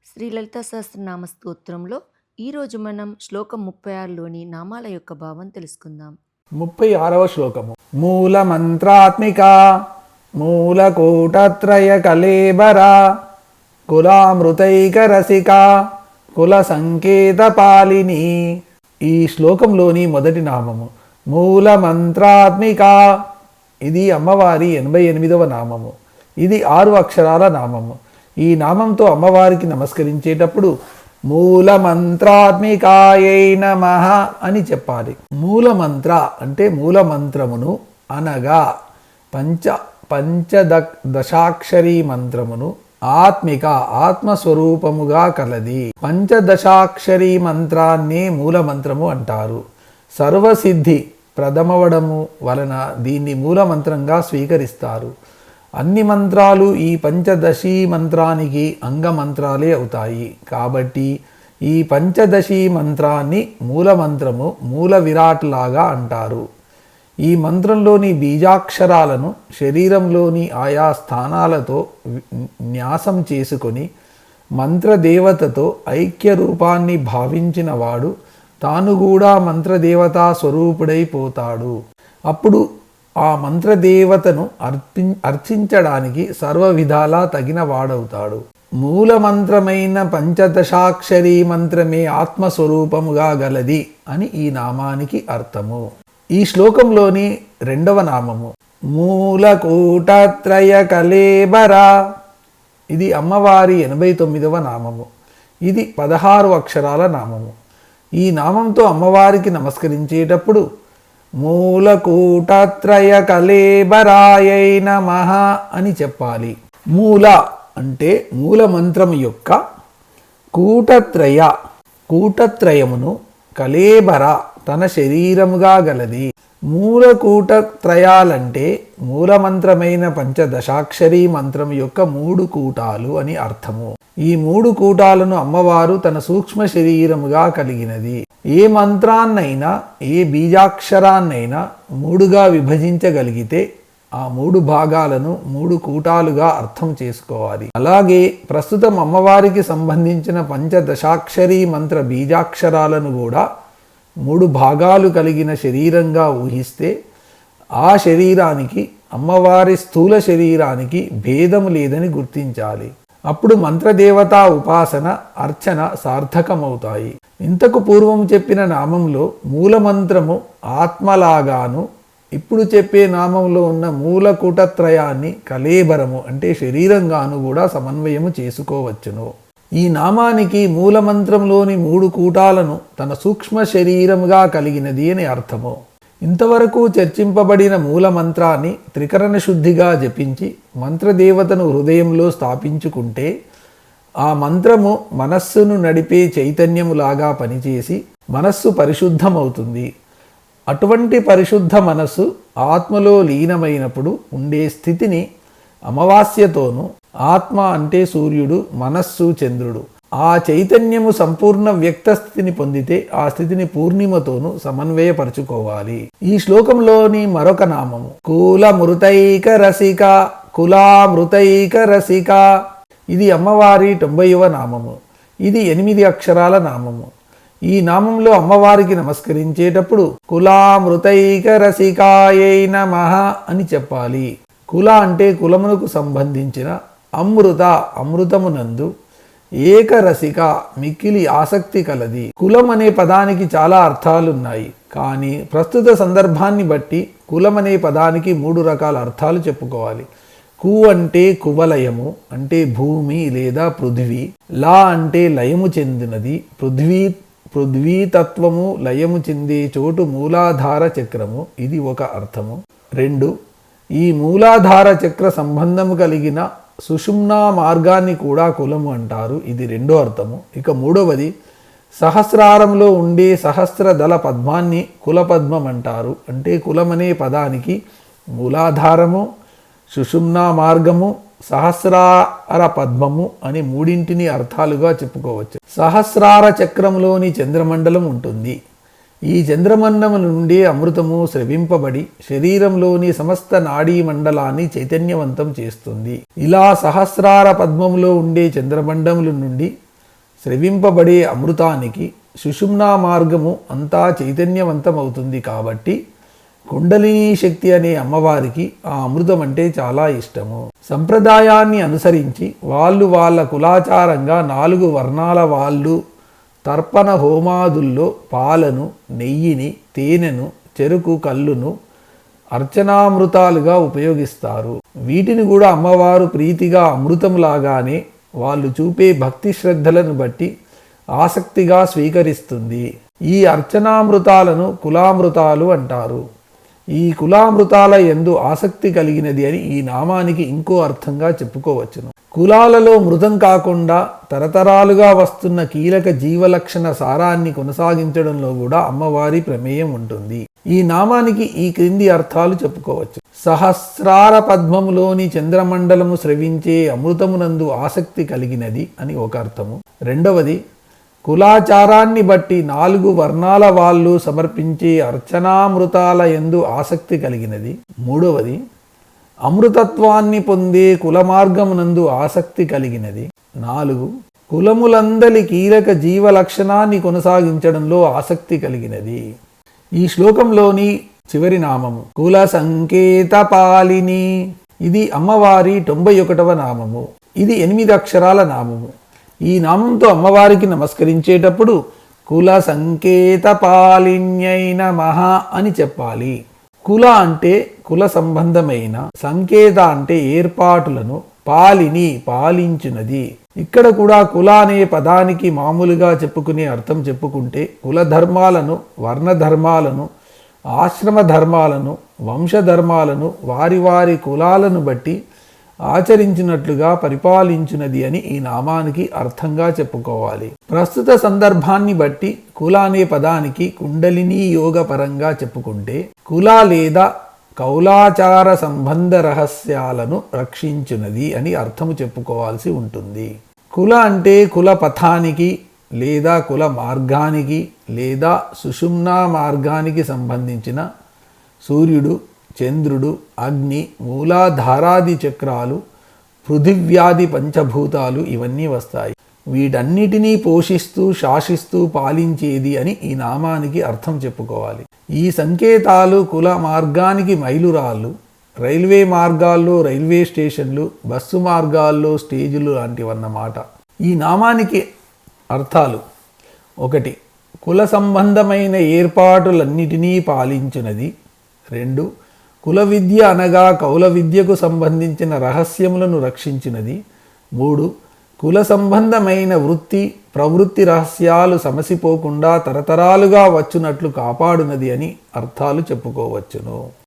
శ్రీ లలిత సహస్రనామ స్తోత్రంలో ఈరోజు మనం శ్లోకం 36లోని నామాల యొక్క భావం తెలుసుకుందాం. 36వ శ్లోకము. మూల మంత్రాత్మిక మూలకూటత్రయ కలేబర కులామృతైక రసిక కుల సంకేత పాలిని. ఈ శ్లోకంలోని మొదటి నామము మూల మంత్రాత్మిక. ఇది అమ్మవారి 88వ నామము. ఇది 6 అక్షరాల నామము. ఈ నామంతో అమ్మవారికి నమస్కరించేటప్పుడు మూల మంత్రాత్మికాయై నమః అని చెప్పాలి. మూల మంత్ర అంటే మూల మంత్రమును అనగా పంచదశాక్షరీ మంత్రమును ఆత్మిక ఆత్మస్వరూపముగా కలది. పంచదశాక్షరీ మంత్రాన్నే మూల మంత్రము అంటారు. సర్వసిద్ధి ప్రథమవడము వలన దీన్ని మూల మంత్రంగా స్వీకరిస్తారు. అన్ని మంత్రాలు ఈ పంచదశీ మంత్రానికి అంగమంత్రాలే అవుతాయి. కాబట్టి ఈ పంచదశీ మంత్రాన్ని మూల మంత్రము, మూల విరాట్ లాగా అంటారు. ఈ మంత్రంలోని బీజాక్షరాలను శరీరంలోని ఆయా స్థానాలతో న్యాసం చేసుకొని మంత్రదేవతతో ఐక్య రూపాన్ని భావించిన వాడు తాను కూడా మంత్రదేవతా స్వరూపుడైపోతాడు. అప్పుడు ఆ మంత్రదేవతను అర్చించడానికి సర్వ విధాలా తగిన వాడవుతాడు. మూల మంత్రమైన పంచదశాక్షరీ మంత్రమే ఆత్మస్వరూపముగా గలది అని ఈ నామానికి అర్థము. ఈ శ్లోకంలోని 2వ నామము మూలకూటత్రయ కలేబర. ఇది అమ్మవారి 89వ నామము. ఇది 16 అక్షరాల నామము. ఈ నామంతో అమ్మవారికి నమస్కరించేటప్పుడు మూలకూటత్రయ కలేబరాయై నమః అని చెప్పాలి. మూల అంటే మూల మంత్రం యొక్క కూటత్రయమును కలేబర తన శరీరముగా గలది. మూలకూటత్రయాలంటే మూలమంత్రమైన పంచదశాక్షరీ మంత్రం యొక్క 3 కూటాలు అని అర్థము. ఈ 3 కూటాలను అమ్మవారు తన సూక్ష్మ శరీరముగా కలిగినది. ఏ మంత్రాన్నైనా ఏ బీజాక్షరాన్నైనా 3గా విభజించగలిగితే ఆ 3 భాగాలను 3 కూటాలుగా అర్థం చేసుకోవాలి. అలాగే ప్రస్తుతం అమ్మవారికి సంబంధించిన పంచదశాక్షరీ మంత్ర బీజాక్షరాలను కూడా 3 భాగాలు కలిగిన శరీరంగా ఊహిస్తే ఆ శరీరానికి అమ్మవారి స్థూల శరీరానికి భేదము లేదని గుర్తించాలి. అప్పుడు మంత్రదేవతా ఉపాసన అర్చన సార్థకమవుతాయి. ఇంతకు పూర్వం చెప్పిన నామంలో మూలమంత్రము ఆత్మలాగాను, ఇప్పుడు చెప్పే నామంలో ఉన్న మూలకూటత్రయాన్ని కలేబరము అంటే శరీరంగాను కూడా సమన్వయము చేసుకోవచ్చును. ఈ నామానికి మూలమంత్రంలోని 3 కూటాలను తన సూక్ష్మ శరీరముగా కలిగినది అని అర్థము. ఇంతవరకు చర్చింపబడిన మూల మంత్రాన్ని త్రికరణ శుద్ధిగా జపించి మంత్రదేవతను హృదయంలో స్థాపించుకుంటే ఆ మంత్రము మనస్సును నడిపే చైతన్యములాగా పనిచేసి మనస్సు పరిశుద్ధమవుతుంది. అటువంటి పరిశుద్ధ మనస్సు ఆత్మలో లీనమైనప్పుడు ఉండే స్థితిని అమావాస్యతోనూ, ఆత్మ అంటే సూర్యుడు, మనస్సు చంద్రుడు, ఆ చైతన్యము సంపూర్ణ వ్యక్త స్థితిని పొందితే ఆ స్థితిని పూర్ణిమతోనూ సమన్వయపరచుకోవాలి. ఈ శ్లోకంలోని మరొక నామము కులామృతైక రసిక. కులామృతైక రసిక. ఇది అమ్మవారి 90వ నామము. ఇది 8 అక్షరాల నామము. ఈ నామంలో అమ్మవారికి నమస్కరించేటప్పుడు కులామృతైక రసికాయై నమః అని చెప్పాలి. కుల అంటే కులమునకు సంబంధించిన, అమృతమునందు, ఏకరసిక మిక్కిలి ఆసక్తి కలది. కులం అనే పదానికి చాలా అర్థాలున్నాయి. కానీ ప్రస్తుత సందర్భాన్ని బట్టి కులం అనే పదానికి 3 రకాల అర్థాలు చెప్పుకోవాలి. కు అంటే కువలయము అంటే భూమి లేదా పృథ్వీ. లా అంటే లయము చెందినది. పృథ్వీతత్వము లయము చెందే చోటు మూలాధార చక్రము. ఇది ఒక అర్థము. 2 ఈ మూలాధార చక్ర సంబంధము కలిగిన సుషుమ్నా మార్గాన్ని కూడా కులము అంటారు. ఇది 2వ అర్థము. ఇక 3వది సహస్రారంలో ఉండే సహస్రదళ పద్మాన్ని కులపద్మం అంటారు. అంటే కులమనే పదానికి మూలాధారము, సుషుమ్నా మార్గము, సహస్రార పద్మము అని 3 అర్థాలుగా చెప్పుకోవచ్చు. సహస్రార చక్రంలోని చంద్రమండలం ఉంటుంది. ఈ చంద్రమండలం నుండి అమృతము స్రవింపబడి శరీరంలోని సమస్త నాడీ మండలాన్ని చైతన్యవంతం చేస్తుంది. ఇలా సహస్రార పద్మంలో ఉండే చంద్రమండలం నుండి స్రవింపబడే అమృతానికి సుషుమ్నా మార్గము అంతా చైతన్యవంతమవుతుంది కాబట్టి కుండలినీ శక్తి అనే అమ్మవారికి ఆ అమృతం అంటే చాలా ఇష్టము. సంప్రదాయాన్ని అనుసరించి వాళ్ళ కులాచారంగా 4 వర్ణాల వాళ్ళు తర్పణ హోమాదుల్లో పాలను, నెయ్యిని, తేనెను, చెరుకు కల్లును అర్చనామృతాలుగా ఉపయోగిస్తారు. వీటిని కూడా అమ్మవారు ప్రీతిగా అమృతంలాగానే వాళ్ళు చూపే భక్తి శ్రద్ధలను బట్టి ఆసక్తిగా స్వీకరిస్తుంది. ఈ అర్చనామృతాలను కులామృతాలు అంటారు. ఈ కులామృతాల యందు ఆసక్తి కలిగినది అని ఈ నామానికి ఇంకో అర్థంగా చెప్పుకోవచ్చును. కులాలలో మృతం కాకుండా తరతరాలుగా వస్తున్న కీలక జీవలక్షణ సారాన్ని కొనసాగించడంలో కూడా అమ్మవారి ప్రమేయం ఉంటుంది. ఈ నామానికి ఈ క్రింది అర్థాలు చెప్పుకోవచ్చు. సహస్రార పద్మములోని చంద్రమండలము స్రవించే అమృతమునందు ఆసక్తి కలిగినది అని ఒక అర్థము. రెండవది, కులాచారాన్ని బట్టి 4 వర్ణాల వాళ్ళు సమర్పించే అర్చనామృతాల యందు ఆసక్తి కలిగినది. మూడవది, అమృతత్వాన్ని పొందే కుల మార్గమునందు ఆసక్తి కలిగినది. 4, కులములందలి కీలక జీవ లక్షణాన్ని కొనసాగించడంలో ఆసక్తి కలిగినది. ఈ శ్లోకంలోని చివరి నామము కుల సంకేత పాలిని. ఇది అమ్మవారి 91వ నామము. ఇది 8 అక్షరాల నామము. ఈ నామంతో అమ్మవారికి నమస్కరించేటప్పుడు కుల సంకేత పాలిన్యై నమః అని చెప్పాలి. కుల అంటే కుల సంబంధమైన, సంకేత అంటే ఏర్పాటులను, పాలిని పాలించునది. ఇక్కడ కూడా కుల అనే పదానికి మామూలుగా చెప్పుకునే అర్థం చెప్పుకుంటే కుల ధర్మాలను, వర్ణ ధర్మాలను, ఆశ్రమ ధర్మాలను, వంశధర్మాలను వారి వారి కులాలను బట్టి ఆచరించినట్లుగా పరిపాలించునది అని ఈ నామానికి అర్థంగా చెప్పుకోవాలి. ప్రస్తుత సందర్భాన్ని బట్టి కుల అనే పదానికి కుండలినీ యోగ పరంగా చెప్పుకుంటే కుల లేదా కౌలాచార సంబంధ రహస్యాలను రక్షించునది అని అర్థము చెప్పుకోవాల్సి ఉంటుంది. కుల అంటే కుల పథానికి లేదా కుల మార్గానికి లేదా సుషుమ్నా మార్గానికి సంబంధించిన సూర్యుడు, చంద్రుడు, అగ్ని, మూలాధారాది చక్రాలు, పృథివ్యాది పంచభూతాలు ఇవన్నీ వస్తాయి. వీటన్నిటినీ పోషిస్తూ శాసిస్తూ పాలించేది అని ఈ నామానికి అర్థం చెప్పుకోవాలి. ఈ సంకేతాలు కుల మార్గానికి మైలురాళ్ళు. రైల్వే మార్గాల్లో రైల్వే స్టేషన్లు, బస్సు మార్గాల్లో స్టేజులు లాంటివన్నమాట. ఈ నామానికి అర్థాలు: 1, కుల సంబంధమైన ఏర్పాటులన్నిటినీ పాలించునది. 2, కుల విద్య అనగా కౌల విద్యకు సంబంధించిన రహస్యములను రక్షించినది. 3, కుల సంబంధమైన వృత్తి ప్రవృత్తి రహస్యాలు సమసిపోకుండా తరతరాలుగా వచ్చునట్లు కాపాడునది అని అర్థాలు చెప్పుకోవచ్చును.